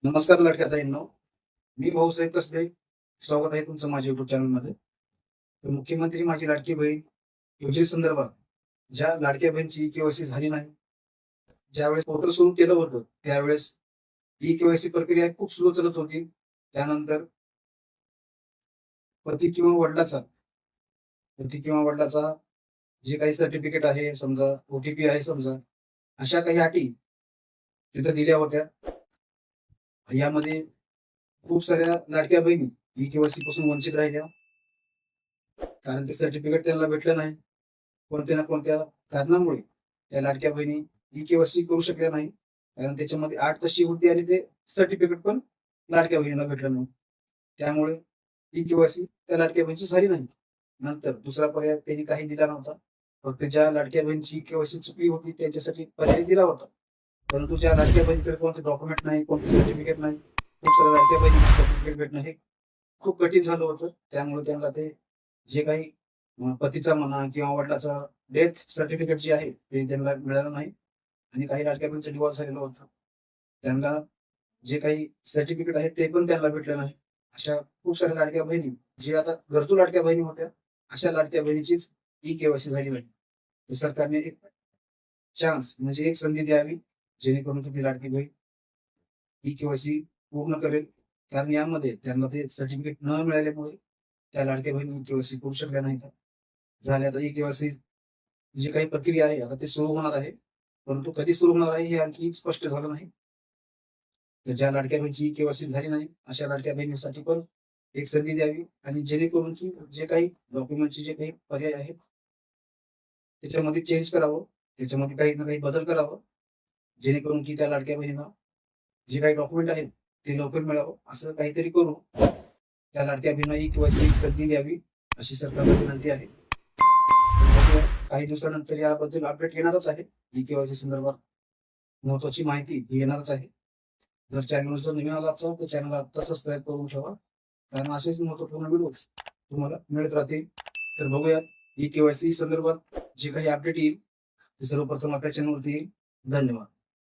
नमस्कार लाडक्या ताईंनो, मी भाऊसाहेब कसबे. स्वागत आहे तुमचं माझ्या युट्यूब चॅनलमध्ये. तर मुख्यमंत्री माझी लाडकी बहीण योजनेसंदर्भात ज्या लाडक्या बहिणीची केवायसी झाली नाही, ज्यावेळेस पोर्टल सुरू केलं होतं त्यावेळेस ही केवायसी प्रक्रिया खूप स्लो चालत होती. त्यानंतर पती किंवा वडिलाचा पती किंवा वडिलाचा जे काही सर्टिफिकेट आहे, समजा OTP आहे, समजा अशा काही अटी तिथं दिल्या होत्या. यामध्ये खूप साऱ्या लाडक्या बहिणी ई केवायसी पासून वंचित राहिल्या, कारण ते सर्टिफिकेट त्यांना भेटलं नाही. कोणत्या ना कोणत्या कारणामुळे त्या लाडक्या बहिणी ई केवायसी करू शकल्या नाही, कारण त्याच्यामध्ये अट तशी होती आणि ते सर्टिफिकेट पण लाडक्या बहिणीला भेटलं नाही. त्यामुळे ई केवायसी त्या लाडक्या बहिणीची झाली नाही. नंतर दुसरा पर्याय त्यांनी काही दिला नव्हता. फक्त ज्या लाडक्या बहिणीची केवायसी चुकली होती त्यांच्यासाठी पर्याय दिला होता. परंतु ज्या लाडक्या बहिणीकडे कोणते डॉक्युमेंट नाही, कोणते सर्टिफिकेट नाही, खूप साऱ्या लाडक्या बहिणीला सर्टिफिकेट भेटणं हे खूप कठीण झालं होतं. त्यामुळे त्यांना ते जे काही पतीचा म्हणा किंवा वडिलाचा डेथ सर्टिफिकेट जे आहे ते त्यांना मिळालं नाही. आणि काही लाडक्या बहिणीचा डिवॉर्स झालेला होता. त्यांना जे काही सर्टिफिकेट आहे ते पण त्यांना भेटलं नाही. अशा खूप साऱ्या लाडक्या बहिणी जे आता गरजू लाडक्या बहिणी होत्या, अशा लाडक्या बहिणीचीच ई केवायसी झाली नाही. तर सरकारने एक चान्स म्हणजे एक संधी द्यावी, जेणेकरून तुम्ही लाडकी बहीण ई केवायसी पूर्ण करेल. कारण यामध्ये त्यांना ते सर्टिफिकेट न मिळाल्यामुळे त्या लाडक्या बहिणी ई केवायसी करू शकल्या नाही. झाले आता ई केवायसी जी काही प्रक्रिया आहे आता ते सुरू होणार आहे. परंतु कधी सुरू होणार आहे हे आणखी स्पष्ट झालं नाही. तर ज्या लाडक्या बहिणीची केवायसी झाली नाही, अशा लाडक्या बहिणीसाठी पण एक संधी द्यावी आणि जेणेकरून की जे काही डॉक्युमेंटचे जे काही पर्याय आहेत त्याच्यामध्ये चेंज करावं, त्याच्यामध्ये काही ना काही बदल करावं, जेणेकरून की त्या लाडक्या बहिणीला जे काही डॉक्युमेंट आहेत ते लवकर मिळावं. असं काहीतरी करून त्या लाडक्या बहिणीला ई केवायसी एक संधी द्यावी, अशी सरकारला विनंती आहे. बघूया, काही दिवसानंतर याबद्दल अपडेट येणारच आहे. ई केवायसी संदर्भात महत्वाची माहिती ही येणारच आहे. जर चॅनल जर नवीन आला असाल तर चॅनलला आता सबस्क्राईब करून ठेवा, कारण असेच महत्वपूर्ण व्हिडिओज तुम्हाला मिळत राहतील. तर बघूया ई केवायसी संदर्भात जे काही अपडेट येईल ते सर्वप्रथम आपल्या चॅनलवरती येईल. धन्यवाद.